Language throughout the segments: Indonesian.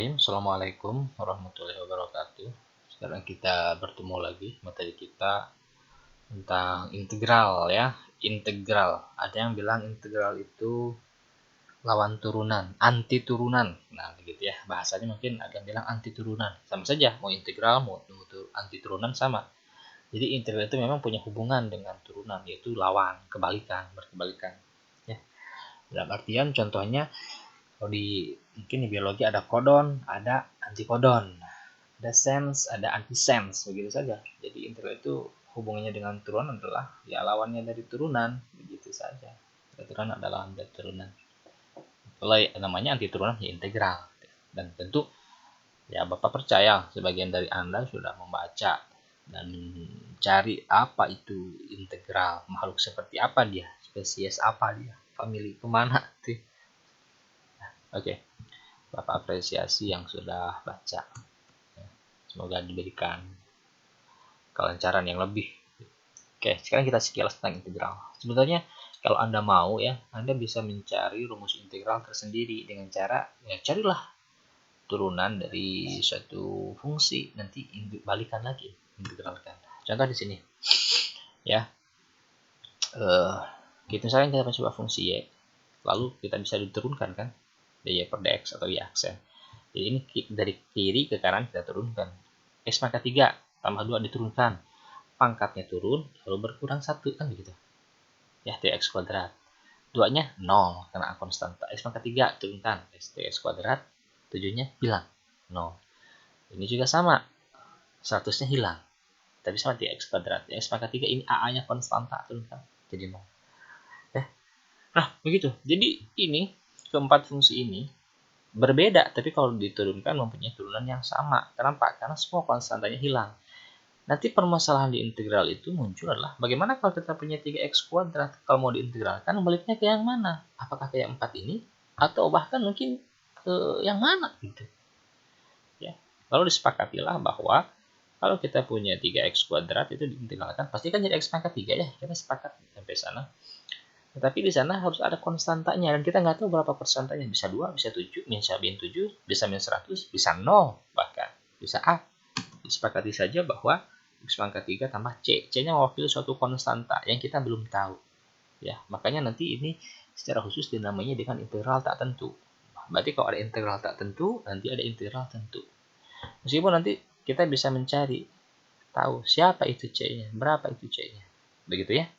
Assalamualaikum warahmatullahi wabarakatuh. Sekarang kita bertemu lagi materi kita tentang integral ya. Integral. Ada yang bilang integral itu lawan turunan, anti turunan. Nah, begitu ya. Bahasanya mungkin ada yang bilang anti turunan. Sama saja, mau integral mau anti turunan sama. Jadi integral itu memang punya hubungan dengan turunan, yaitu lawan, kebalikan, berkebalikan. Ya. Dalam artian contohnya kalau mungkin di biologi ada kodon, ada antikodon, ada sense, ada antisense, begitu saja. Jadi integral itu hubungannya dengan turunan adalah ya lawannya dari turunan, begitu saja. Turunan adalah lawan dari turunan. Kalau namanya anti turunan ya integral. Dan tentu ya Bapak percaya sebagian dari Anda sudah membaca dan mencari apa itu integral, makhluk seperti apa dia, spesies apa dia, famili kemana tuh. Oke. Bapak apresiasi yang sudah baca. Semoga diberikan kelancaran yang lebih. Oke, sekarang kita sekilas tentang integral. Sebenarnya kalau Anda mau ya, Anda bisa mencari rumus integral tersendiri dengan cara ya carilah turunan dari suatu fungsi, nanti balikan lagi, integralkan. Contoh di sini. Ya. Misalnya kita mencoba fungsi y, lalu kita bisa diturunkan kan? dy per dx atau y aksen. Jadi ini dari kiri ke kanan kita turunkan. X pangkat 3 tambah 2 diturunkan. Pangkatnya turun, lalu berkurang 1, kan begitu. Ya, dx kuadrat. 2-nya 0, karena konstanta. X pangkat 3 turunkan. Dx kuadrat, 7-nya hilang. 0. Ini juga sama. 100-nya hilang. Tapi sama dx kuadrat. X pangkat 3 ini AA-nya konstanta, turunkan. Jadi 0. Nah, begitu. Jadi ini, keempat fungsi ini berbeda, tapi kalau diturunkan mempunyai turunan yang sama. Kenapa? Karena semua konstantanya hilang. Nanti permasalahan di integral itu muncul adalah bagaimana kalau kita punya 3x kuadrat, kalau mau diintegralkan baliknya ke yang mana? Apakah ke yang 4 ini atau bahkan mungkin ke yang mana gitu. Ya. Lalu disepakatilah bahwa kalau kita punya 3x kuadrat itu diintegralkan pasti kan jadi x pangkat 3 ya. Kita sepakat sampai sana. Tetapi di sana harus ada konstantanya dan kita nggak tahu berapa persentanya. Bisa 2, bisa 7, bisa min 7, bisa min 100, bisa 0 bahkan. Bisa A. Disepakati saja bahwa x pangkat 3 tambah C. C-nya mewakili suatu konstanta yang kita belum tahu. Ya, makanya nanti ini secara khusus dinamainya dengan integral tak tentu. Berarti kalau ada integral tak tentu, nanti ada integral tentu. Meskipun nanti kita bisa mencari tahu siapa itu C-nya, berapa itu C-nya. Begitu ya.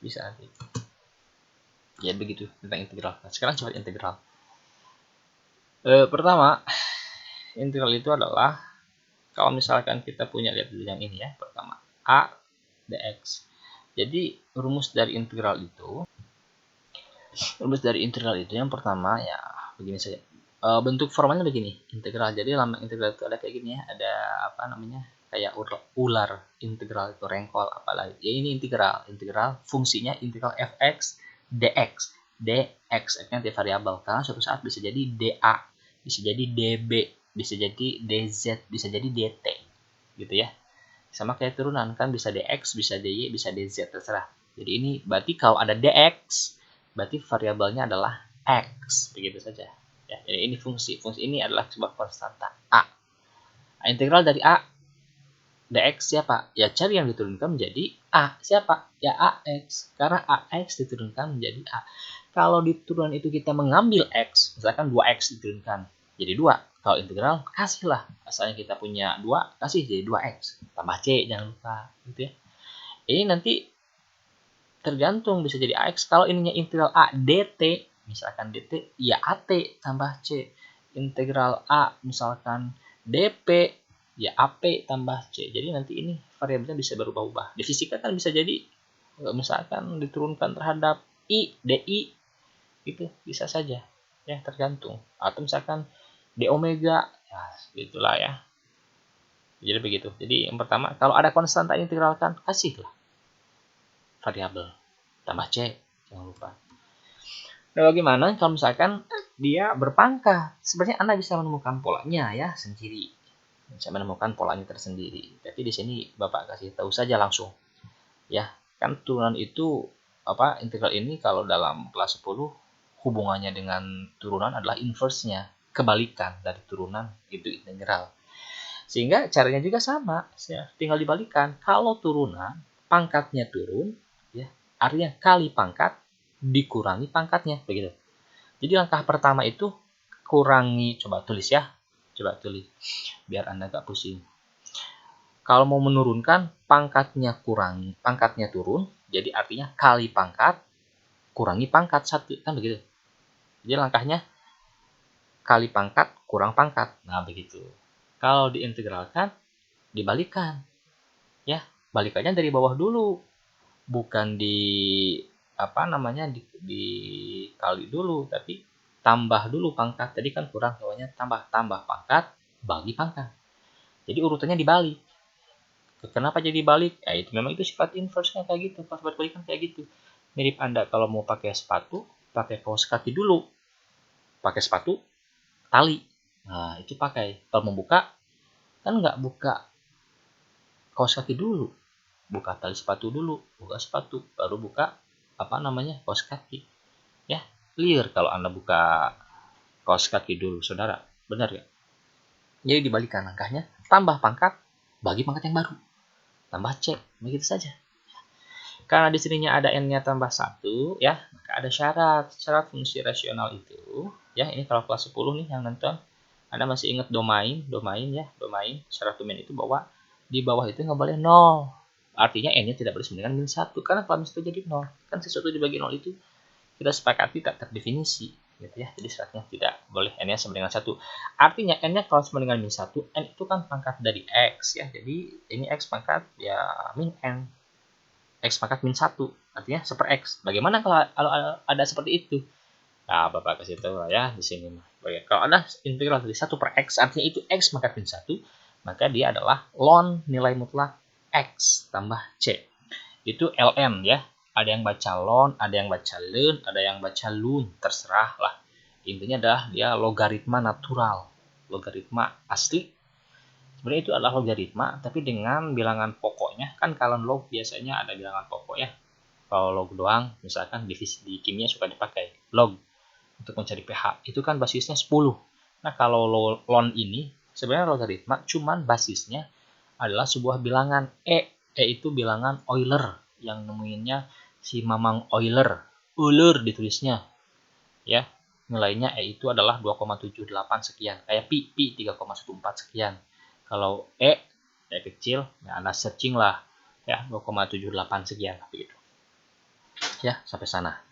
Bisa nanti. Ya begitu tentang integral. Nah, sekarang coba integral. Pertama, integral itu adalah kalau misalkan kita punya, lihat dulu yang ini ya. Pertama, A dx. Jadi rumus dari integral itu yang pertama ya begini saja. Bentuk formalnya begini, integral. Jadi lambang integral itu ada kayak gini ya, ada apa namanya? Kayak ular integral itu rengkol apalagi. Ya ini integral fungsinya integral fx dx. Dx nanti variabel karena suatu saat bisa jadi dA, bisa jadi dB, bisa jadi dz, bisa jadi dt. Gitu ya. Sama kayak turunan kan bisa dx, bisa dy, bisa dz terserah. Jadi ini berarti kalau ada dx berarti variabelnya adalah x, begitu saja. Ya, jadi ini fungsi ini adalah sebuah konstanta a. Integral dari a dx siapa? Ya cari yang diturunkan menjadi a. Siapa? Ya ax. Karena ax diturunkan menjadi a. Kalau di turunan itu kita mengambil x, misalkan 2x diturunkan jadi 2. Kalau integral, kasihlah. Asalnya kita punya 2, kasih jadi 2x. Tambah c, jangan lupa. Gitu ya. Ini nanti tergantung, bisa jadi ax. Kalau ininya integral a dt, misalkan dt, ya at tambah c. Integral a misalkan dp, ya ap tambah c. Jadi nanti ini variabelnya bisa berubah-ubah. Di fisika kan bisa jadi misalkan diturunkan terhadap i, di, itu bisa saja. Ya, tergantung. Atau misalkan d omega, ya gitulah ya. Jadi begitu. Jadi yang pertama, kalau ada konstanta integralkan, kasihlah variabel tambah c, jangan lupa. Nah, bagaimana kalau misalkan dia berpangkat? Sebenarnya Anda bisa menemukan polanya ya sendiri. Bisa menemukan polanya tersendiri. Tapi di sini Bapak kasih tahu saja langsung. Ya, kan turunan itu integral ini kalau dalam kelas 10 hubungannya dengan turunan adalah inverse-nya. kebalikan dari turunan itu integral. Sehingga caranya juga sama, ya, tinggal dibalikan. Kalau turunan pangkatnya turun, ya, artinya kali pangkat dikurangi pangkatnya, begitu. Jadi langkah pertama itu kurangi, coba tulis ya, coba tulis biar Anda gak pusing. Kalau mau menurunkan pangkatnya kurangi, pangkatnya turun, jadi artinya kali pangkat kurangi pangkat 1, kan begitu. Jadi langkahnya kali pangkat kurang pangkat. Nah, begitu. Kalau diintegralkan dibalikan. Ya, balikannya dari bawah dulu. Bukan dikali dulu, tapi tambah dulu pangkat. Tadi kan kurang, bawahnya tambah pangkat bagi pangkat. Jadi urutannya dibalik. Kenapa jadi balik? Ya itu memang itu sifat inverse-nya kayak gitu. Pas balikan kayak gitu. Mirip Anda kalau mau pakai sepatu, pakai kaos kaki dulu. Pakai sepatu, tali. Nah, itu pakai. Kalau mau buka, kan nggak buka kaos kaki dulu. Buka tali sepatu dulu. Buka sepatu. Baru buka kaos kaki. Ya, clear kalau Anda buka kaos kaki dulu, saudara. Benar ya? Jadi dibalikan langkahnya. Tambah pangkat, bagi pangkat yang baru. Tambah C, begitu saja. Karena di sininya ada n-nya tambah 1, ya, maka ada syarat fungsi rasional itu, ya, ini kalau kelas 10 nih yang nonton, Anda masih ingat domain ya, syarat domain itu bahwa di bawah itu nggak boleh 0. Artinya n-nya tidak boleh sama dengan min 1, karena kalau min 1 jadi 0, kan sesuatu dibagi 0 itu kita sepakati tak terdefinisi, gitu ya. Jadi syaratnya tidak boleh n-nya sama dengan 1. Artinya n-nya kalau sama dengan min 1, n itu kan pangkat dari x, ya. Jadi ini x pangkat ya min n. X pangkat min 1, artinya 1 per X. Bagaimana kalau ada seperti itu? Nah, Bapak kasih tahu ya di sini. Kalau ada integral dari 1 per X, artinya itu X pangkat min 1, maka dia adalah ln nilai mutlak X tambah C. Itu ln ya. Ada yang baca ln, ada yang baca len, ada yang baca lun, terserah lah. Intinya adalah dia logaritma natural, logaritma asli. Sebenarnya itu adalah logaritma, tapi dengan bilangan pokoknya. Kan kalau log biasanya ada bilangan pokok ya. Kalau log doang, misalkan divisi di kimia suka dipakai log untuk mencari pH. Itu kan basisnya 10. Nah, kalau ln ini sebenarnya logaritma, cuman basisnya adalah sebuah bilangan E. E itu bilangan Euler, yang nemuinnya si Mamang Euler. Euler ditulisnya. Ya, nilainya E itu adalah 2,78 sekian. Kayak pi 3,14 sekian. Kalau E kecil, ya Anda searching lah, ya 2,78 sekian, begitu. Ya, sampai sana.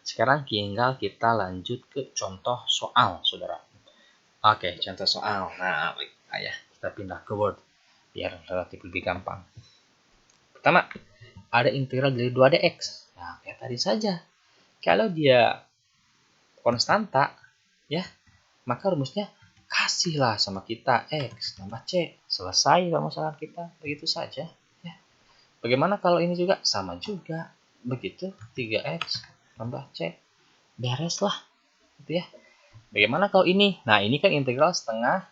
Sekarang tinggal kita lanjut ke contoh soal, saudara. Oke, contoh soal. Nah, baik, ya, kita pindah ke Word biar relatif lebih gampang. Pertama, ada integral dari 2dx. Nah, kayak tadi saja. Kalau dia konstanta, ya, maka rumusnya kasihlah sama kita X tambah C. Selesai permasalahan kita. Begitu saja. Ya. Bagaimana kalau ini juga? Sama juga. Begitu. 3X tambah C. Beres lah. Gitu ya. Bagaimana kalau ini? Nah, ini kan integral setengah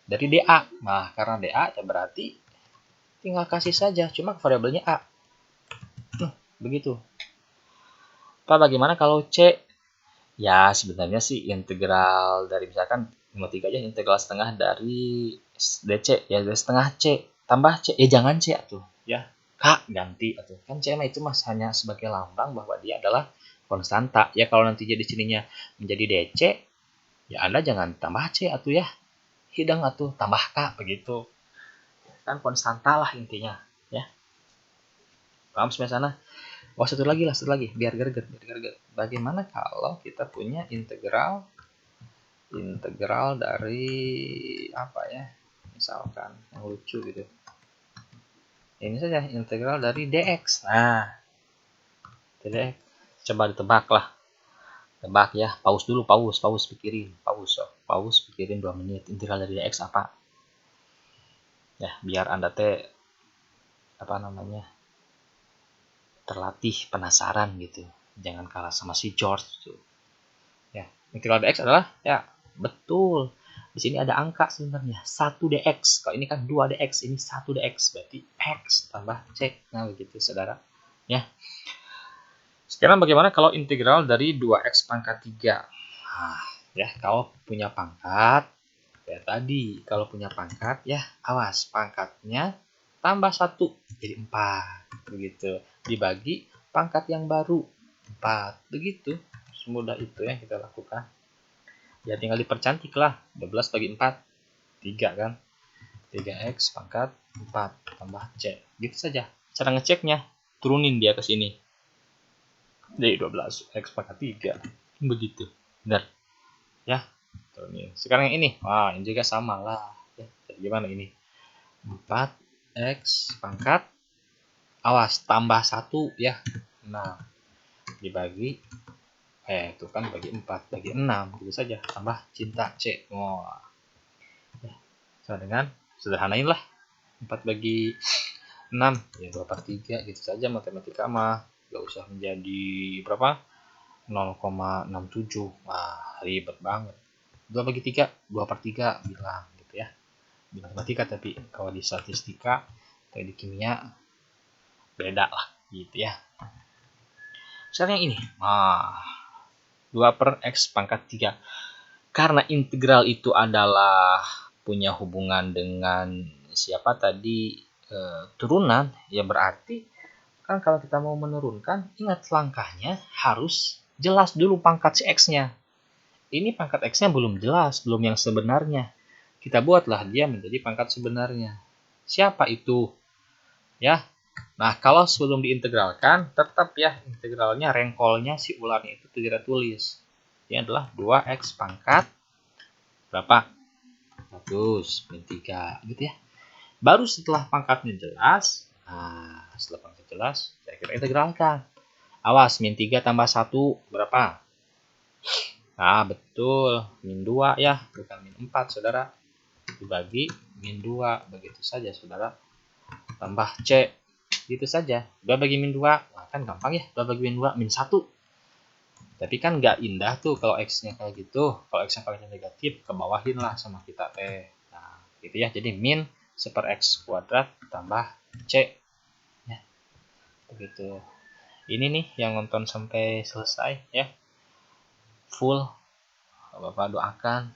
dari dA. Nah, karena dA ya berarti tinggal kasih saja. Cuma variabelnya A. Begitu. Bagaimana kalau C? Ya, sebenarnya sih integral dari misalkan 53 aja, integral setengah dari DC, ya dari setengah C, tambah C, ya jangan C atuh, ya. K ganti atuh. Kan C itu mas hanya sebagai lambang bahwa dia adalah konstanta. Ya kalau nanti jadi sininya menjadi DC, ya Anda jangan tambah C atuh ya. Hidang atuh, tambah K begitu. Kan konstanta lah intinya, ya. Paham sampai sana? Oh, satu lagi, biar greget. Bagaimana kalau kita punya integral dari apa ya? Misalkan yang lucu gitu. Ini saja integral dari dx. Nah, dx. Coba ditebak lah. Tebak ya. Pause dulu, pikirin. Pause pikirin 2 menit. Integral dari dx apa? Ya, biar Anda terlatih penasaran gitu. Jangan kalah sama si George tuh. Ya, integral dx adalah ya betul. Di sini ada angka sebenarnya 1 dx. Kalau ini kan 2 dx, ini 1 dx berarti x tambah c. Nah, begitu saudara. Ya. Sekarang bagaimana kalau integral dari 2x pangkat 3? Nah, Ya, kalau punya pangkat, ya tadi, kalau punya pangkat, ya awas, pangkatnya tambah 1, jadi 4. Begitu. Dibagi pangkat yang baru, 4. Begitu. Semudah itu yang kita lakukan. Ya tinggal dipercantik lah. 12 bagi 4, 3 kan. 3x pangkat 4 tambah c. Gitu saja. Cara ngeceknya, turunin dia ke sini. Jadi 12x pangkat 3. Begitu. Benar. Ya. Turunin. Sekarang yang ini. Wah, ini juga sama lah. Ya, jadi gimana ini? 4x pangkat. Awas, tambah 1 ya. Nah, dibagi. Itu kan bagi 4. Bagi 6. Gitu saja. Tambah cinta c. Wah. Ya. Sama dengan sederhanain lah. 4 bagi 6 ya 2/3 gitu saja matematika mah, gak usah menjadi berapa 0,67. Wah, ribet banget. 2 bagi 3 2/3 bilang gitu ya di matematika, tapi kalau di statistika atau di kimia beda lah gitu ya. Sekarang yang ini 2/x pangkat 3, karena integral itu adalah punya hubungan dengan siapa tadi, turunan, ya berarti kan kalau kita mau menurunkan, ingat langkahnya harus jelas dulu pangkat si x-nya. Ini pangkat x-nya belum jelas, belum yang sebenarnya. Kita buatlah dia menjadi pangkat sebenarnya. Siapa itu? Ya. Nah, kalau sebelum diintegralkan, tetap ya integralnya, rengkolnya si ularnya itu kita tulis. Ini adalah 2x pangkat berapa? 100 min 3 gitu ya. Baru setelah pangkatnya jelas, setelah pangkat jelas, saya kira integralkan. Awas, min 3 tambah 1 berapa? Betul, min 2 ya, bukan min 4, saudara. Dibagi min 2, begitu saja, saudara. Tambah C, gitu saja. 2 bagi min 2, kan gampang ya, 2 bagi min 2, min 1. Tapi kan nggak indah tuh kalau X-nya kayak gitu. Kalau X-nya kalinya negatif, kebawahin lah sama kita T. Nah, gitu ya. Jadi min 1/x kuadrat tambah C. Ya, begitu. Ini nih yang nonton sampai selesai ya. Full. Bapak doakan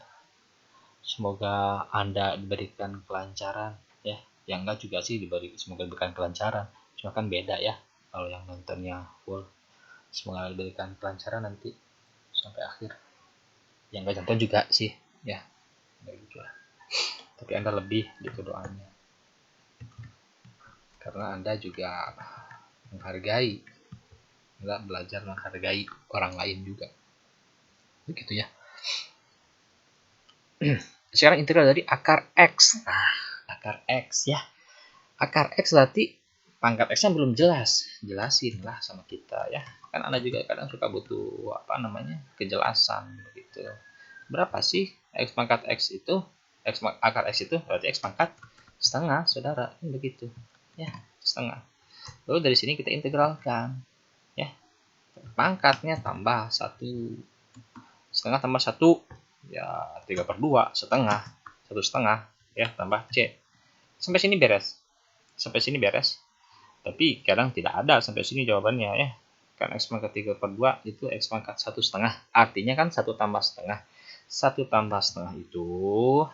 semoga Anda diberikan kelancaran ya. Yang enggak juga sih semoga diberikan kelancaran. Cuma kan beda ya kalau yang nontonnya full. Semoga diberikan kelancaran nanti sampai akhir. Yang enggak nonton juga sih ya. Gitu lah. Tapi Anda lebih gitu doanya. Karena Anda juga menghargai, enggak belajar menghargai orang lain juga. Begitu ya. Sekarang integral dari akar X. Akar X ya. Akar X berarti pangkat X-nya belum jelas. Jelasin lah sama kita ya. Kan Anda juga kadang suka butuh kejelasan begitu. Berapa sih X pangkat X itu? Akar X itu berarti X pangkat setengah, saudara. Begitu. Ya, setengah. Lalu dari sini kita integralkan. Ya. Pangkatnya tambah 1. Setengah tambah 1. Ya 3/2 setengah, 1/2 ya tambah C. Sampai sini beres. Tapi kadang tidak ada sampai sini jawabannya ya. Kan X pangkat 3/2 itu X pangkat 1/2. Artinya kan 1 tambah setengah. 1 tambah setengah itu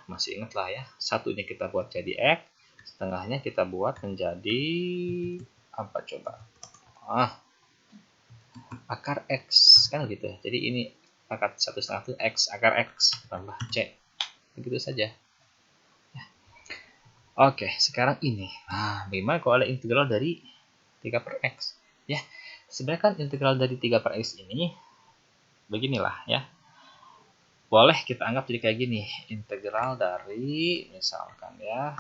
masih ingat lah ya. Satunya kita buat jadi X, setengahnya kita buat menjadi apa coba? Akar X kan gitu. Jadi ini pangkat 1/2 itu X, akar X tambah C. Begitu saja. Ya. Oke, sekarang ini. Bagaimana kalau ada integral dari 3/x? Ya, sebenarnya kan integral dari 3/x ini beginilah ya. Boleh kita anggap jadi kayak gini. Integral dari misalkan ya.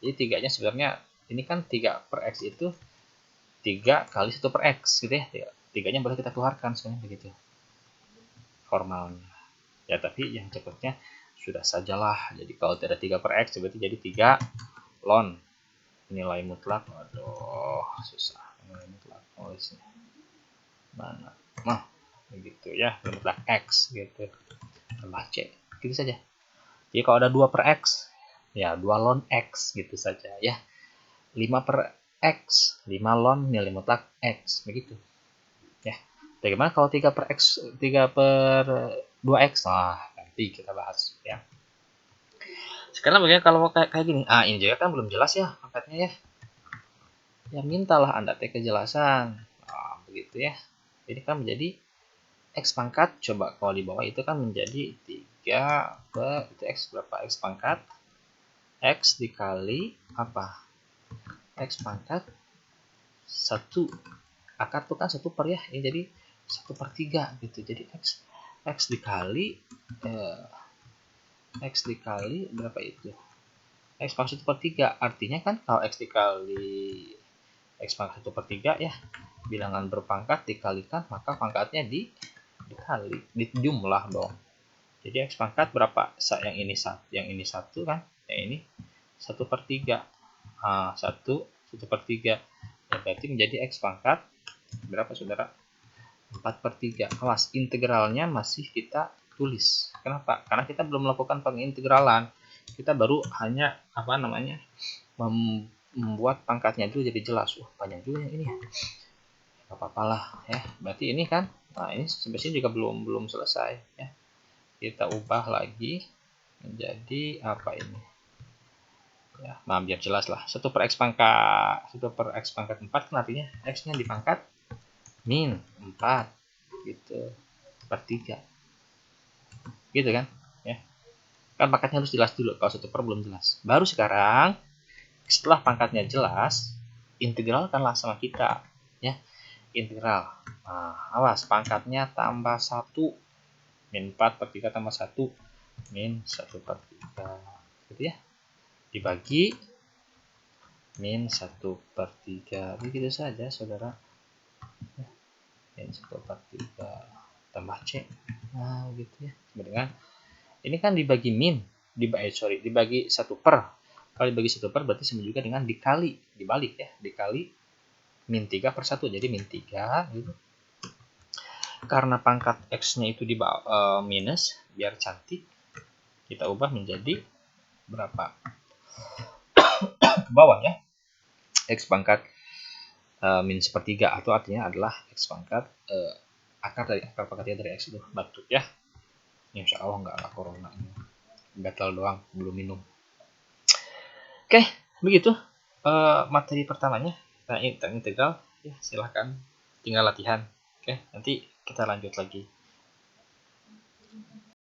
Jadi 3-nya sebenarnya ini kan 3/x itu 3 kali 1/x gitu ya. 3-nya boleh kita keluarkan sebenarnya begitu. Formalnya. Ya, tapi yang cepatnya sudah sajalah. Jadi kalau tidak 3/x berarti jadi 3 ln nilai mutlak. Aduh, susah. Nilai mutlak mana? Begitu ya, nilai mutlak x gitu. Tambah c. Gitu saja. Jadi kalau ada 2/x, ya 2 ln x gitu saja ya. 5/x, 5 ln nilai mutlak x begitu. Ya. Bagaimana kalau 3/x 3/x 2x. Nah, nanti kita bahas ya. Sekarang bagaimana kalau kayak gini? Ini juga kan belum jelas ya pangkatnya ya. Ya mintalah Anda kejelasan. Nah, begitu ya. Jadi kan menjadi x pangkat, coba kalau di bawah itu kan menjadi 3 itu x berapa? X pangkat x dikali apa? X pangkat 1. Akar itu kan 1 per ya. Ini jadi 1/3 gitu. Jadi x dikali x dikali berapa itu? X pangkat 1/3. Artinya kan kalau x dikali x pangkat 1/3 ya, bilangan berpangkat dikalikan, maka pangkatnya dikali, dijumlah dong. Jadi x pangkat berapa? Yang ini 1 kan, yang ini 1/3. 1/3. Ya, berarti menjadi x pangkat berapa saudara? 4/3. Awas, integralnya masih kita tulis. Kenapa? Karena kita belum melakukan pengintegralan. Kita baru hanya membuat pangkatnya dulu jadi jelas. Panjang juga yang ini ya. Gak apa-apa lah ya. Berarti ini kan, ini sampai sini juga belum selesai ya. Kita ubah lagi menjadi apa ini? Ya, biar jelas lah. 1 per x pangkat 4 kan artinya x-nya dipangkat min 4 gitu per 3 gitu kan ya. Kan pangkatnya harus jelas dulu. Kalau 1 per belum jelas, baru sekarang setelah pangkatnya jelas, integralkanlah sama kita ya. Integral, awas pangkatnya tambah 1, min 4/3 tambah 1 min 1/3 gitu ya, dibagi min 1/3. Begitu saja saudara. Min 1/3 tambah C. Nah gitu ya. Dengan ini kan dibagi min, dibagi 1 per. Kalau dibagi 1 per berarti sama juga dengan dibalik ya, dikali min 3/1. Jadi min 3 gitu. Karena pangkat x-nya itu di bawah minus, biar cantik kita ubah menjadi berapa? Ke bawah ya. X pangkat min 1/3 atau artinya adalah x pangkat akar pangkatnya dari x itu. Batuk ya. Insya Allah nggak lah corona ini. Gatal doang, belum minum. Oke, begitu materi pertamanya. Kita integral ya, silahkan tinggal latihan. Oke, nanti kita lanjut lagi.